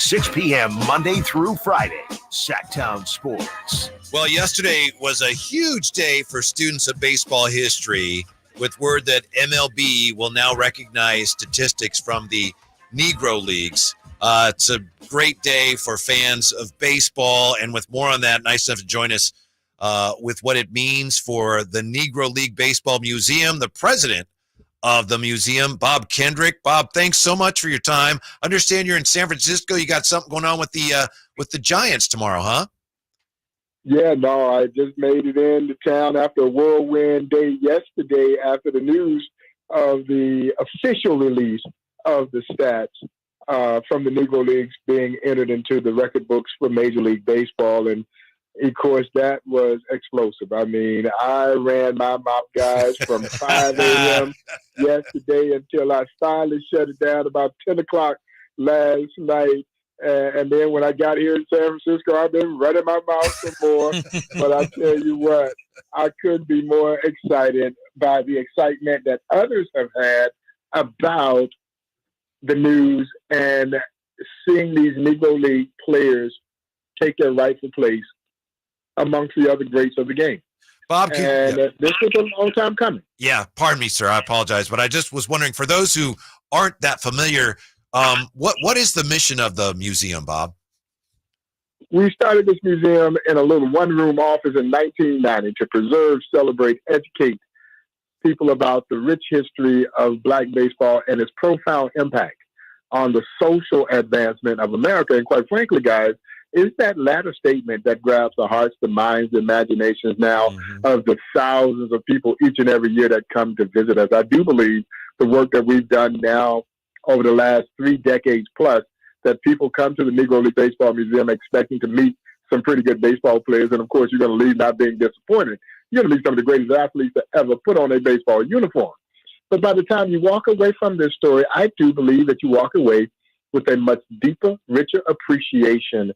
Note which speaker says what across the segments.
Speaker 1: 6 p.m. Monday through Friday, Sactown Sports.
Speaker 2: Well, yesterday was a huge day for students of baseball history with word that MLB will now recognize statistics from the Negro Leagues. It's a great day for fans of baseball, and with more on that, nice enough to join us with what it means for the Negro League Baseball Museum, the president of the museum, Bob Kendrick. Bob, thanks so much for your time. Understand you're in San Francisco. You got something going on with the Giants tomorrow, huh?
Speaker 3: Yeah, no, I just made it into town after a whirlwind day yesterday after the news of the official release of the stats from the Negro Leagues being entered into the record books for Major League Baseball. And of course, that was explosive. I mean, I ran my mouth, guys, from 5 a.m. yesterday until I finally shut it down about 10 o'clock last night. And then when I got here in San Francisco, I've been running my mouth some more. But I tell you what, I couldn't be more excited by the excitement that others have had about the news and seeing these Negro League players take their rightful place amongst the other greats of the game.
Speaker 2: Bob,
Speaker 3: this was a long time coming.
Speaker 2: Yeah, pardon me, sir. I apologize, but I just was wondering, for those who aren't that familiar, what is the mission of the museum, Bob?
Speaker 3: We started this museum in a little one-room office in 1990 to preserve, celebrate, educate people about the rich history of Black baseball and its profound impact on the social advancement of America. And quite frankly, guys, it's that latter statement that grabs the hearts, the minds, the imaginations now of the thousands of people each and every year that come to visit us. I do believe the work that we've done now over the last 3 decades plus, that people come to the Negro League Baseball Museum expecting to meet some pretty good baseball players. And of course, you're going to leave not being disappointed. You're going to meet some of the greatest athletes to ever put on a baseball uniform. But by the time you walk away from this story, I do believe that you walk away with a much deeper, richer appreciation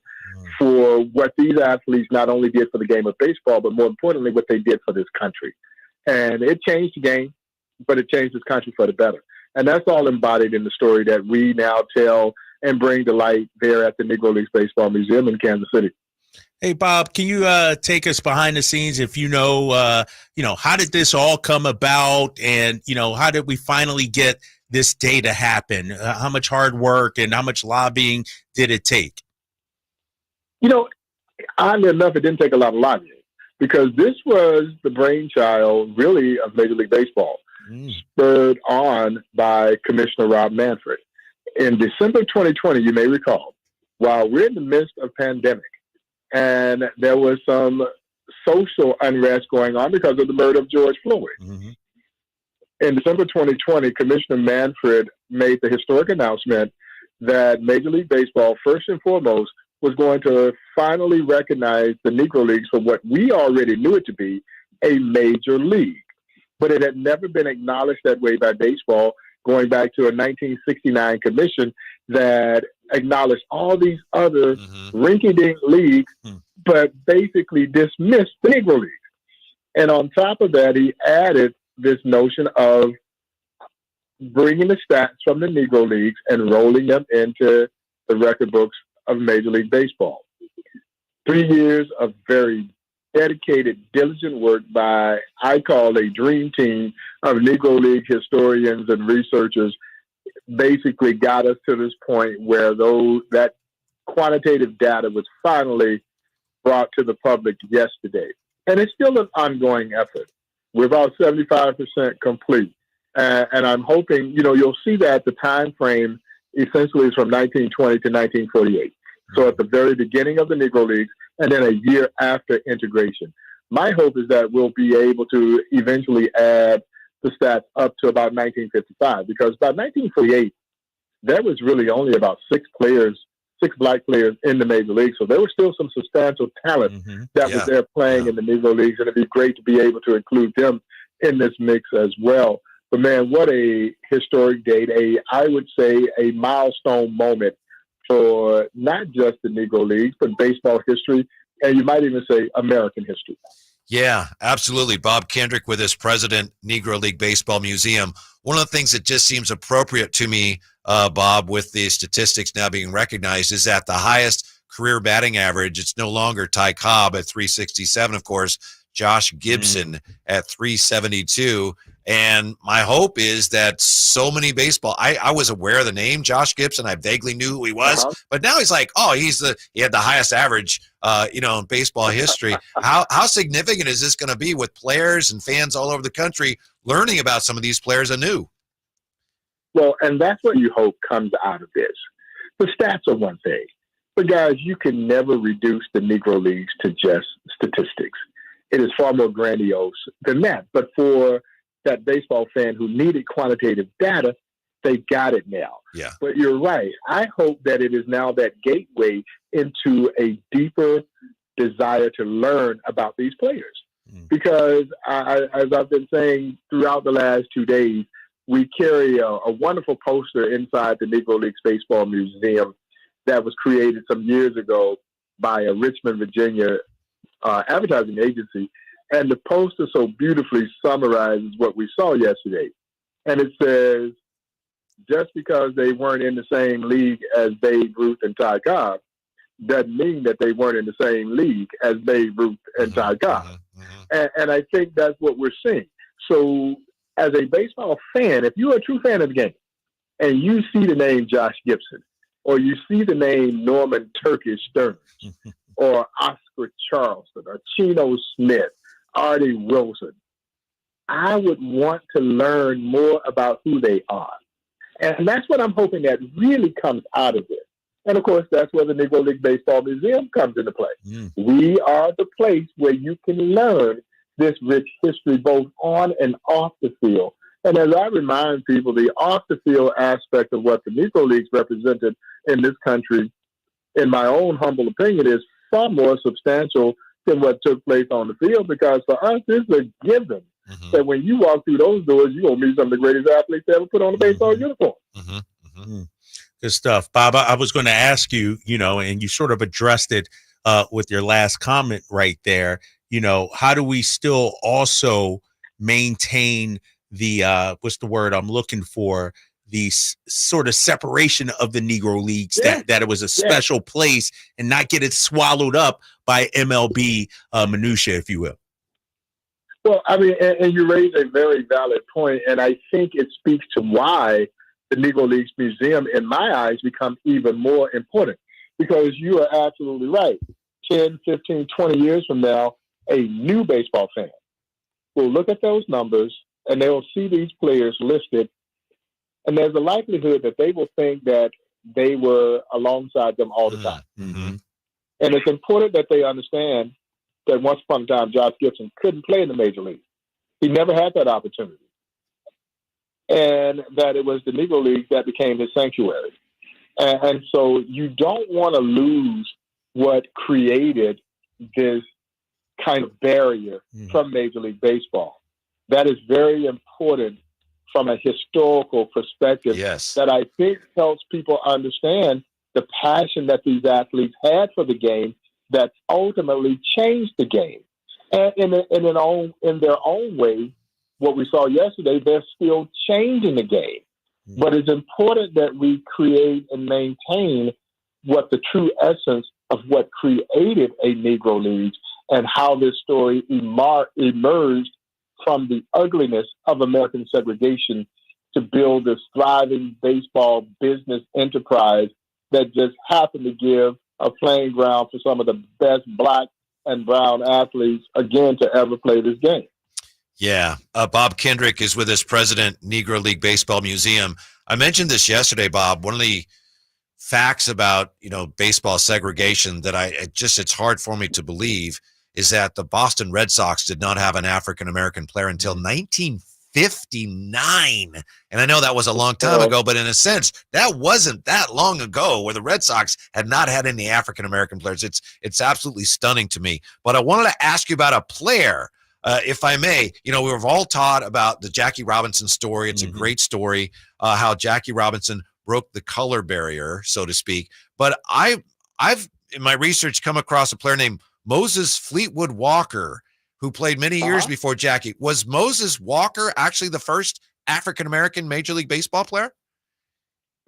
Speaker 3: for what these athletes not only did for the game of baseball, but more importantly, what they did for this country. And it changed the game, but it changed this country for the better. And that's all embodied in the story that we now tell and bring to light there at the Negro Leagues Baseball Museum in Kansas City.
Speaker 4: Hey, Bob, can you take us behind the scenes if you know, how did this all come about, and, how did we finally get this day to happen? How much hard work and how much lobbying did it take?
Speaker 3: Oddly enough, it didn't take a lot of lobbying, because this was the brainchild, really, of Major League Baseball, spurred on by Commissioner Rob Manfred. In December 2020, you may recall, while we're in the midst of pandemic, and there was some social unrest going on because of the murder of George Floyd. In December 2020, Commissioner Manfred made the historic announcement that Major League Baseball, first and foremost, was going to finally recognize the Negro Leagues for what we already knew it to be, a major league. But it had never been acknowledged that way by baseball, going back to a 1969 commission that acknowledged all these other rinky-dink leagues, but basically dismissed the Negro Leagues. And on top of that, he added this notion of bringing the stats from the Negro Leagues and rolling them into the record books of Major League Baseball. 3 years of very dedicated, diligent work by, I call, a dream team of Negro League historians and researchers basically got us to this point where that quantitative data was finally brought to the public yesterday. And it's still an ongoing effort. We're about 75% complete. And I'm hoping, you'll see that the time frame essentially is from 1920 to 1948. So at the very beginning of the Negro Leagues, and then a year after integration. My hope is that we'll be able to eventually add the stats up to about 1955, because by 1948, there was really only about 6 Black players in the Major League. So there was still some substantial talent that was there playing in the Negro Leagues, and it'd be great to be able to include them in this mix as well. But man, what a historic date, I would say a milestone moment for not just the Negro Leagues, but baseball history, and you might even say American history.
Speaker 2: Yeah, absolutely. Bob Kendrick with us, president, Negro League Baseball Museum. One of the things that just seems appropriate to me, Bob, with the statistics now being recognized, is that the highest career batting average, it's no longer Ty Cobb at 367, of course, Josh Gibson at 372. And my hope is that so many baseball, I was aware of the name Josh Gibson. I vaguely knew who he was, but now he's like, oh, he had the highest average, in baseball history. How significant is this going to be with players and fans all over the country learning about some of these players anew?
Speaker 3: Well, and that's what you hope comes out of this. The stats are one thing, but guys, you can never reduce the Negro Leagues to just statistics. It is far more grandiose than that. But for that baseball fan who needed quantitative data, they got it now.
Speaker 2: Yeah.
Speaker 3: But you're right. I hope that it is now that gateway into a deeper desire to learn about these players. Because as I've been saying throughout the last 2 days, we carry a wonderful poster inside the Negro Leagues Baseball Museum that was created some years ago by a Richmond, Virginia advertising agency. And the poster so beautifully summarizes what we saw yesterday. And it says, just because they weren't in the same league as Babe Ruth and Ty Cobb doesn't mean that they weren't in the same league as Babe Ruth and Ty Cobb. And I think that's what we're seeing. So as a baseball fan, if you're a true fan of the game and you see the name Josh Gibson, or you see the name Norman Turkish Stearns, or Oscar Charleston, or Chino Smith, Artie Wilson, I would want to learn more about who they are. And that's what I'm hoping that really comes out of this. And, of course, that's where the Negro League Baseball Museum comes into play. We are the place where you can learn this rich history both on and off the field. And as I remind people, the off-the-field aspect of what the Negro Leagues represented in this country, in my own humble opinion, is far more substantial than what took place on the field, because for us, it's a given that when you walk through those doors, you're going to meet some of the greatest athletes to ever put on a baseball uniform.
Speaker 4: Good stuff. Bob, I was going to ask you, and you sort of addressed it with your last comment right there, how do we still also maintain the, what's the word I'm looking for, the sort of separation of the Negro Leagues, that it was a special place and not get it swallowed up by MLB minutia, if you will.
Speaker 3: Well, I mean, and you raise a very valid point, and I think it speaks to why the Negro Leagues Museum, in my eyes, becomes even more important, because you are absolutely right. 10, 15, 20 years from now, a new baseball fan will look at those numbers and they will see these players listed, and there's a likelihood that they will think that they were alongside them all the time. And it's important that they understand that once upon a time, Josh Gibson couldn't play in the major league. He never had that opportunity. And that it was the Negro League that became his sanctuary. And so you don't want to lose what created this kind of barrier from Major League Baseball. That is very important from a historical perspective, that I think helps people understand the passion that these athletes had for the game that ultimately changed the game. And in their own way, what we saw yesterday, they're still changing the game. But it's important that we create and maintain what the true essence of what created a Negro League and how this story emerged from the ugliness of American segregation to build this thriving baseball business enterprise that just happened to give a playing ground for some of the best black and brown athletes, again, to ever play this game.
Speaker 2: Yeah. Bob Kendrick is with us, president, Negro League Baseball Museum. I mentioned this yesterday, Bob. One of the facts about, baseball segregation that it's hard for me to believe is that the Boston Red Sox did not have an African-American player until 1959. And I know that was a long time ago, but in a sense, that wasn't that long ago where the Red Sox had not had any African-American players. It's absolutely stunning to me. But I wanted to ask you about a player, if I may. We've all taught about the Jackie Robinson story. It's a great story, how Jackie Robinson broke the color barrier, so to speak. But I've in my research come across a player named Moses Fleetwood Walker, who played many years before Jackie. Was Moses Walker actually the first African-American Major League Baseball player?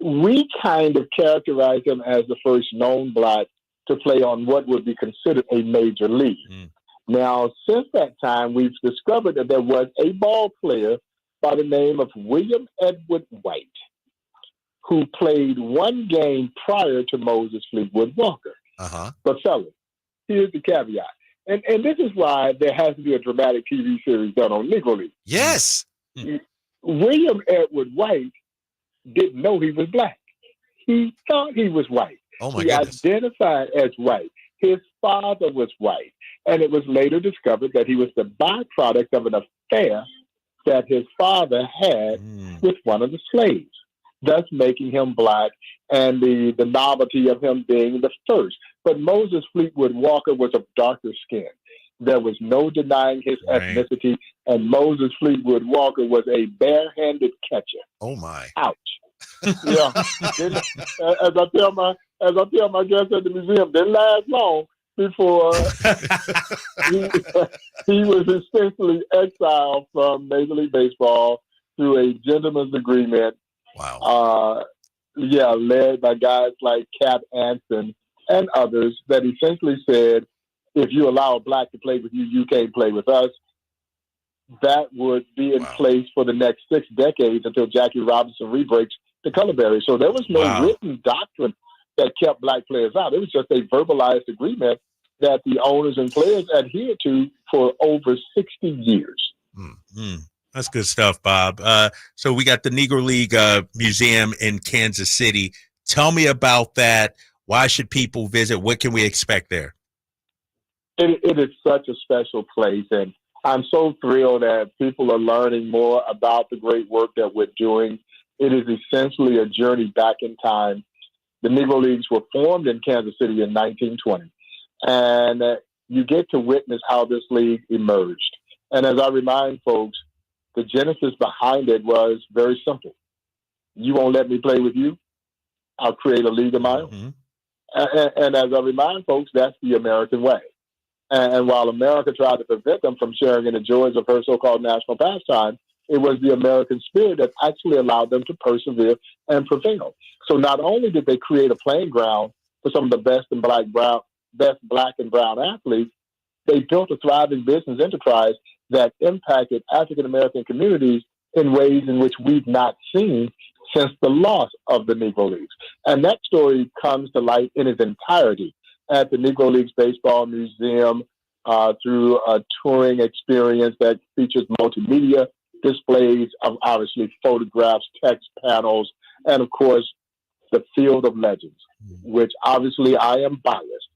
Speaker 3: We kind of characterize him as the first known black to play on what would be considered a major league. Now, since that time, we've discovered that there was a ball player by the name of William Edward White, who played one game prior to Moses Fleetwood Walker. But fellas, here's the caveat. And this is why there has to be a dramatic TV series done on Negro League.
Speaker 2: Yes.
Speaker 3: William Edward White didn't know he was black. He thought he was white.
Speaker 2: Oh my
Speaker 3: goodness. He identified as white. His father was white. And it was later discovered that he was the byproduct of an affair that his father had with one of the slaves, thus making him black and the novelty of him being the first. But Moses Fleetwood Walker was of darker skin. There was no denying his ethnicity, and Moses Fleetwood Walker was a barehanded catcher.
Speaker 2: Oh my!
Speaker 3: Ouch! Yeah, as I tell my guests at the museum, didn't last long before he was essentially exiled from Major League Baseball through a gentleman's agreement.
Speaker 2: Wow!
Speaker 3: Led by guys like Cap Anson and others that essentially said, if you allow a black to play with you, you can't play with us. That would be in place for the next 6 decades until Jackie Robinson rebreaks the color barrier. So there was no written doctrine that kept black players out. It was just a verbalized agreement that the owners and players adhered to for over 60 years.
Speaker 4: That's good stuff, Bob. So we got the Negro League Museum in Kansas City. Tell me about that. Why should people visit? What can we expect there?
Speaker 3: It is such a special place, and I'm so thrilled that people are learning more about the great work that we're doing. It is essentially a journey back in time. The Negro Leagues were formed in Kansas City in 1920, and you get to witness how this league emerged. And as I remind folks, the genesis behind it was very simple. You won't let me play with you? I'll create a league of my own. And as I remind folks, that's the American way. And while America tried to prevent them from sharing in the joys of her so-called national pastime, it was the American spirit that actually allowed them to persevere and prevail. So not only did they create a playing ground for some of the best black and brown athletes, they built a thriving business enterprise that impacted African-American communities in ways in which we've not seen since the loss of the Negro Leagues. And that story comes to light in its entirety at the Negro Leagues Baseball Museum through a touring experience that features multimedia displays of obviously photographs, text panels, and of course, the Field of Legends, which obviously I am biased,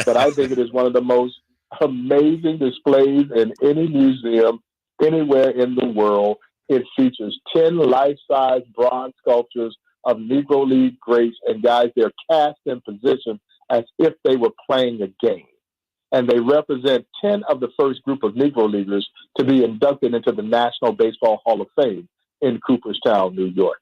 Speaker 3: but I think it is one of the most amazing displays in any museum anywhere in the world. It features 10 life-size bronze sculptures of Negro League greats and guys they're cast in position as if they were playing a game. And they represent 10 of the first group of Negro Leaguers to be inducted into the National Baseball Hall of Fame in Cooperstown, New York.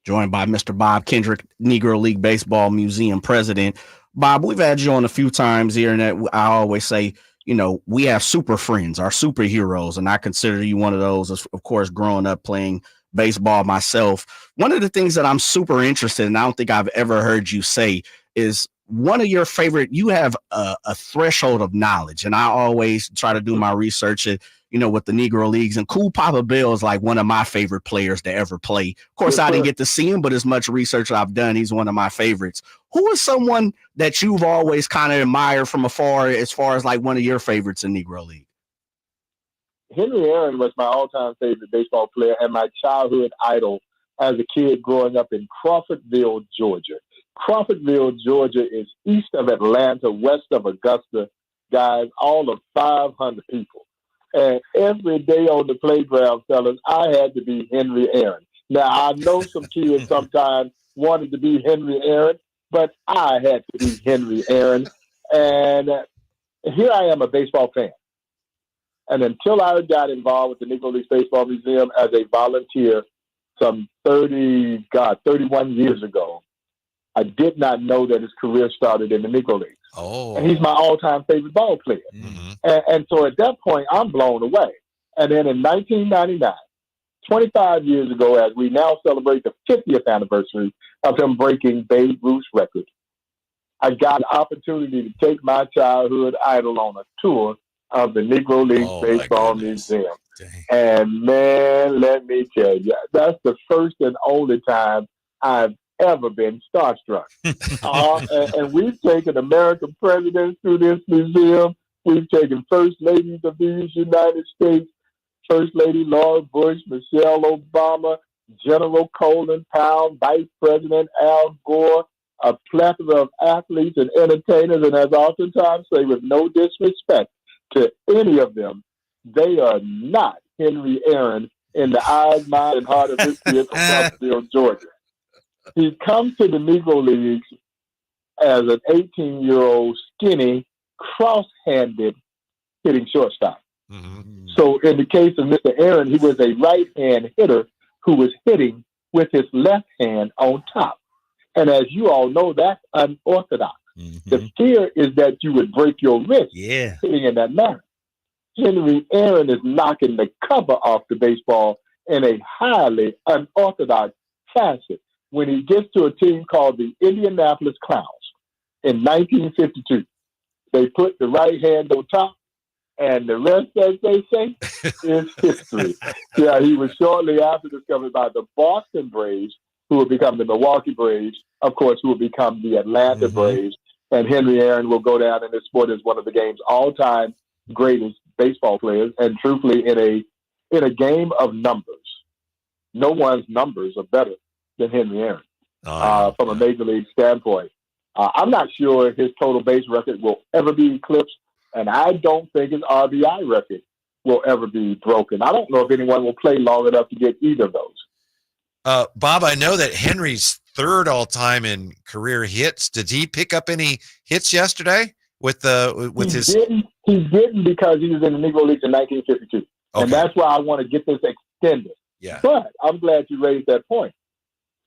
Speaker 5: Joined by Mr. Bob Kendrick, Negro League Baseball Museum president. Bob, we've had you on a few times here, and I always say, you know, we have super friends, our superheroes, and I consider you one of those, of course, growing up playing baseball myself. One of the things that I'm super interested in, I don't think I've ever heard you say, is one of your favorite, you have a threshold of knowledge, and I always try to do my research at, you know, with the Negro Leagues, and Cool Papa Bell is like one of my favorite players to ever play. Of course, I didn't get to see him, but as much research I've done, he's one of my favorites. Who is someone that you've always kind of admired from afar as far as like one of your favorites in Negro League?
Speaker 3: Henry Aaron was my all-time favorite baseball player and my childhood idol as a kid growing up in Crawfordville, Georgia. Crawfordville, Georgia is east of Atlanta, west of Augusta, guys, all of 500 people. And every day on the playground, fellas, I had to be Henry Aaron. Now, I know some kids sometimes wanted to be Henry Aaron, but I had to be Henry Aaron. And here I am, a baseball fan. And until I got involved with the Negro Leagues Baseball Museum as a volunteer some 31 years ago, I did not know that his career started in the Negro Leagues.
Speaker 2: Oh.
Speaker 3: And he's my all-time favorite ball player.
Speaker 2: Mm-hmm.
Speaker 3: And so at that point, I'm blown away. And then in 1999, 25 years ago, as we now celebrate the 50th anniversary of him breaking Babe Ruth's record, I got an opportunity to take my childhood idol on a tour of the Negro League Baseball Museum.
Speaker 2: Dang.
Speaker 3: And man, let me tell you, that's the first and only time I've ever been starstruck. And we've taken American presidents through this museum. We've taken first ladies of these United States, First Lady Laura Bush, Michelle Obama, General Colin Powell, Vice President Al Gore, a plethora of athletes and entertainers. And as I oftentimes say, with no disrespect to any of them, they are not Henry Aaron in the eyes, mind, and heart of this kid from Clarksville, Georgia. He comes to the Negro Leagues as an 18-year-old, skinny, cross-handed hitting shortstop.
Speaker 2: Mm-hmm.
Speaker 3: So in the case of Mr. Aaron, he was a right-hand hitter who was hitting with his left hand on top. And as you all know, that's unorthodox.
Speaker 4: Mm-hmm.
Speaker 3: The fear is that you would break your wrist hitting in that manner. Henry Aaron is knocking the cover off the baseball in a highly unorthodox fashion when he gets to a team called the Indianapolis Clowns in 1952. They put the right hand on top, and the rest, as they say, is history. Yeah, he was shortly after discovered by the Boston Braves, who would become the Milwaukee Braves, of course, who would become the Atlanta Braves. And Henry Aaron will go down in this sport as one of the game's all-time greatest baseball players. And truthfully, in a game of numbers, no one's numbers are better than Henry Aaron from a major league standpoint. I'm not sure his total base record will ever be eclipsed, and I don't think his RBI record will ever be broken. I don't know if anyone will play long enough to get either of those.
Speaker 2: Bob, I know that Henry's third all-time in career hits. Did he pick up any hits yesterday with his?
Speaker 3: He didn't because he was in the Negro Leagues in 1952, and that's why I want to get this extended.
Speaker 2: Yeah.
Speaker 3: But I'm glad you raised that point.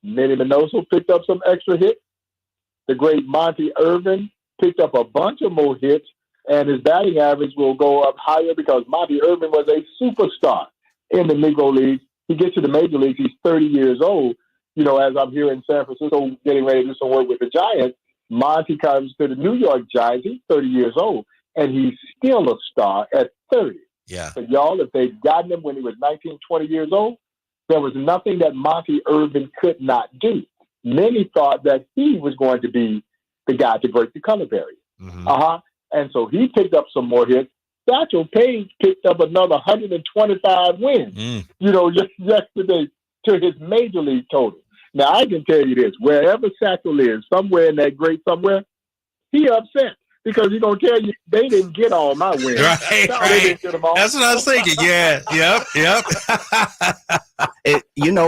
Speaker 3: Manny Minoso picked up some extra hits. The great Monty Irvin picked up a bunch of more hits, and his batting average will go up higher because Monty Irvin was a superstar in the Negro Leagues. He gets to the major leagues, he's 30 years old. You know, as I'm here in San Francisco getting ready to do some work with the Giants, Monty comes to the New York Giants. He's 30 years old, and he's still a star at 30.
Speaker 2: Yeah.
Speaker 3: But y'all, if they'd gotten him when he was 19, 20 years old, there was nothing that Monty Irvin could not do. Many thought that he was going to be the guy to break the color barrier.
Speaker 2: Mm-hmm.
Speaker 3: And so he picked up some more hits. Satchel Paige picked up another 125 wins, just yesterday to his major league total. Now, I can tell you this, wherever Satchel is, somewhere in that great somewhere, he upset because he's going to tell you they didn't get all my wins.
Speaker 4: Right.
Speaker 3: They didn't get them all.
Speaker 4: That's what I was thinking. Yeah. Yep.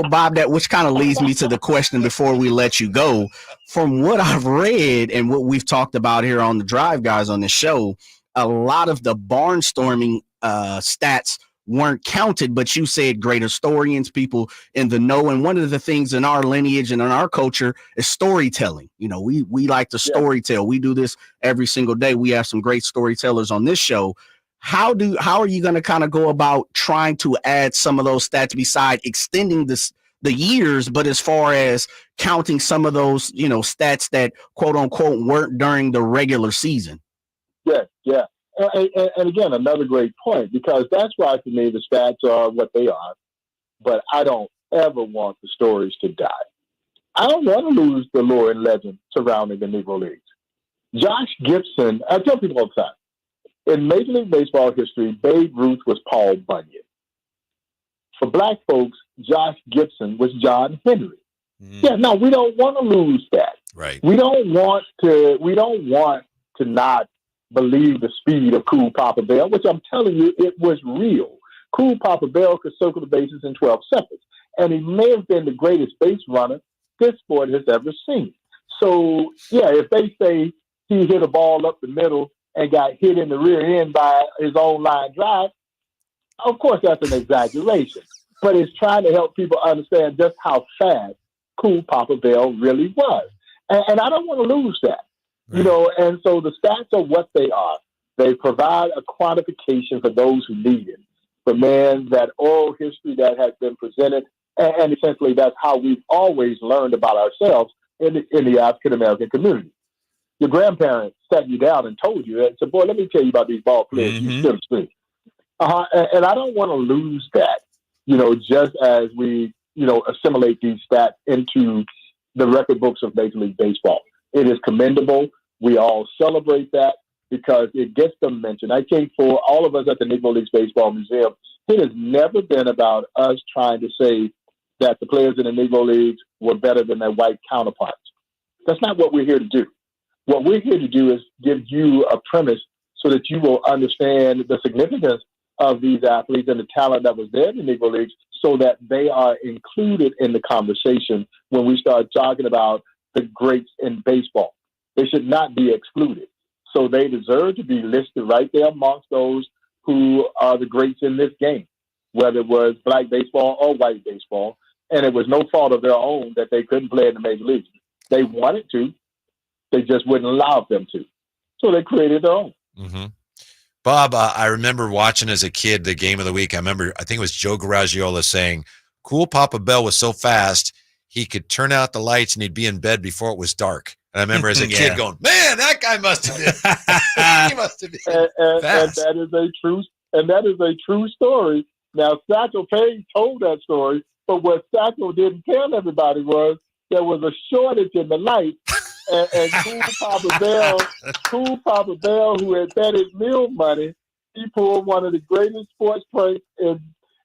Speaker 5: Bob, that which kind of leads me to the question before we let you go. From what I've read and what we've talked about here on the Drive Guys on the show, a lot of the barnstorming stats weren't counted, but you said great historians, people in the know. And one of the things in our lineage and in our culture is storytelling. We like to storytell. We do this every single day. We have some great storytellers on this show. How are you going to kind of go about trying to add some of those stats beside extending the years, but as far as counting some of those, stats that quote unquote weren't during the regular season?
Speaker 3: Yeah. And again, another great point, because that's why for me the stats are what they are, but I don't ever want the stories to die. I don't want to lose the lore and legend surrounding the Negro Leagues. Josh Gibson, I tell people all the time, in Major League Baseball history, Babe Ruth was Paul Bunyan. For black folks, Josh Gibson was John Henry. Yeah, no, we don't want to lose that.
Speaker 2: Right.
Speaker 3: We don't want to not believe the speed of Cool Papa Bell, which I'm telling you, it was real. Cool Papa Bell could circle the bases in 12 seconds, and he may have been the greatest base runner this sport has ever seen. So, yeah, if they say he hit a ball up the middle and got hit in the rear end by his own line drive, of course that's an exaggeration, but it's trying to help people understand just how fast Cool Papa Bell really was. And I don't want to lose that, you know. And so the stats are what they are. They provide a quantification for those who need it. For man, that oral history that has been presented, and essentially that's how we've always learned about ourselves in the African American community. Your grandparents sat you down and told you that. So, boy, let me tell you about these ball players you still see. And I don't want to lose that, you know, just as we, you know, assimilate these stats into the record books of Major League Baseball. It is commendable. We all celebrate that because it gets them mentioned. I think for all of us at the Negro Leagues Baseball Museum, it has never been about us trying to say that the players in the Negro Leagues were better than their white counterparts. That's not what we're here to do. What we're here to do is give you a premise so that you will understand the significance of these athletes and the talent that was there in the Negro Leagues so that they are included in the conversation when we start talking about the greats in baseball. They should not be excluded. So they deserve to be listed right there amongst those who are the greats in this game, whether it was black baseball or white baseball. And it was no fault of their own that they couldn't play in the major leagues. They wanted to. They just wouldn't allow them to. So they created their own.
Speaker 2: Mm-hmm. Bob, I remember watching as a kid the game of the week. I think it was Joe Garagiola saying, Cool Papa Bell was so fast, he could turn out the lights and he'd be in bed before it was dark. And I remember as a kid going, man, that guy must have been, he must have been fast.
Speaker 3: And that is a true story. Now, Satchel Paige told that story, but what Satchel didn't tell everybody was there was a shortage in the light. And Cool Papa Bell, who had bet his meal money, he pulled one of the greatest sports pranks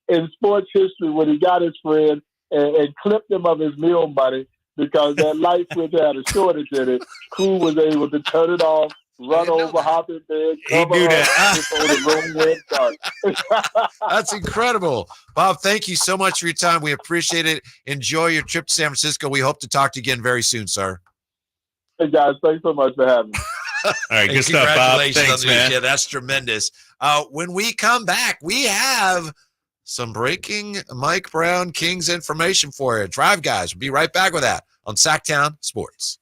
Speaker 3: in sports history when he got his friend and clipped him of his meal money because that light switch had a shortage in it. Cool was able to turn it off, run over, hop in bed, cover
Speaker 2: he knew
Speaker 3: up
Speaker 2: that.
Speaker 3: before the room went dark.
Speaker 2: That's incredible. Bob, thank you so much for your time. We appreciate it. Enjoy your trip to San Francisco. We hope to talk to you again very soon, sir.
Speaker 3: Hey, guys, thanks so much for having me.
Speaker 4: All right, good stuff, Bob. Thanks, man.
Speaker 2: Yeah, that's tremendous. When we come back, we have some breaking Mike Brown Kings information for you. Drive Guys. We'll be right back with that on Sactown Sports.